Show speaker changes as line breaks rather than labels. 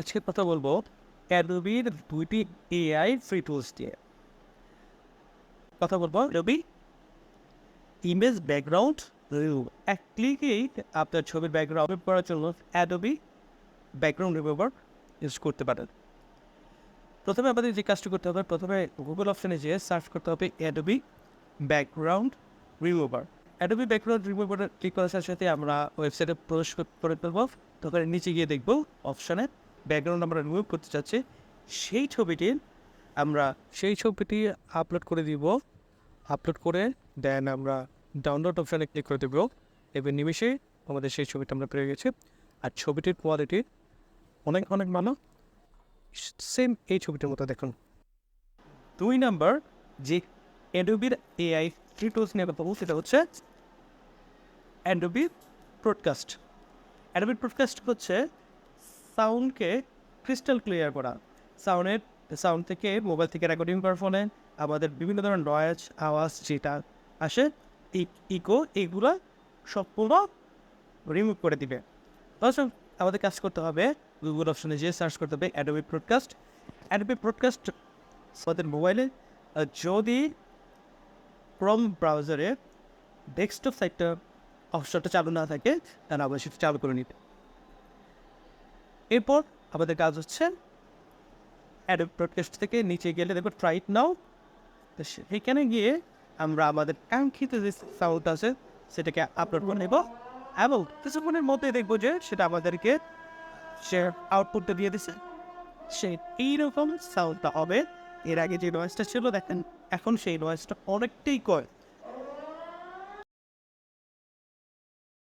আজকে কথা বলবো অ্যাডোবির 2টি এআই ফ্রি টুলস দিয়ে। কথা বলবো অ্যাডোবি ইমেজ ব্যাকগ্রাউন্ড রিমুভ। এক ক্লিকেই আপনার ছবির ব্যাকগ্রাউন্ড রিমুভ করার জন্য অ্যাডোবি ব্যাকগ্রাউন্ড রিমুভার ইউজ করতে পারেন। প্রথমে আমাদের যে কাজটি করতে হবে, প্রথমে গুগল অপশানে যেয়ে সার্চ করতে হবে Adobe background remover. Adobe background remover click করার সাথে সাথে আমরা ওয়েবসাইটে প্রবেশ করে ফেলবো। তখন নিচে গিয়ে দেখবো অপশানে ব্যাকগ্রাউন্ড আমরা রিমুভ করতে চাচ্ছি, সেই ছবিটি আপলোড করে দিব। আপলোড করে দেন আমরা ডাউনলোড অপশানে ক্লিক করে দেবো। এবার নিমেষেই আমাদের সেই ছবিটা আমরা পেয়ে গেছি। আর ছবিটির কোয়ালিটি অনেক ভালো, সেম এই ছবিটার মতো দেখুন। 2 নাম্বার যে অ্যাডোবির এআই ফ্রি টুলস নিয়ে কথা বলবো সেটা হচ্ছে অ্যাডোবি ব্রডকাস্ট। অ্যাডোবি ব্রডকাস্ট হচ্ছে সাউন্ডকে ক্রিস্টাল ক্লিয়ার করা। সাউন্ড থেকে মোবাইল থেকে রেকর্ডিং করার ফলে আমাদের বিভিন্ন ধরনের নয়েজ আওয়াজ যেটা আসে, ইকো, এইগুলো সম্পূর্ণ রিমুভ করে দিবে। তাছাড়া আমাদের কাজ করতে হবে গুগল অপশনে যেয়ে সার্চ করতে হবে অ্যাডোবি ব্রডকাস্ট। অ্যাডোবি ব্রডকাস্ট আমাদের মোবাইলে যদি ক্রোম ব্রাউজারে ডেস্কটপ সাইটটা অপশনটা চালু না থাকে তাহলে আমরা সেটা চালু করে নিতে। এরপর আমাদের কাজ হচ্ছে অ্যাডোবি ব্রডকাস্ট থেকে নিচে গেলে দেখো ট্রাই ইট নাও, তো সেখানে গিয়ে আমরা আমাদের কাঙ্ক্ষিত যে সাউন্ড আছে সেটাকে আপলোড করে নেব এবং কিছুক্ষণের মধ্যে দেখবো যে সেটা আমাদেরকে সে আউটপুটটা দিয়ে দিছে। সে এইরকম সাউন্ডটা হবে। এর আগে যে নয়েজটা ছিল দেখেন, এখন সেই নয়েজটা অনেকটাই কম।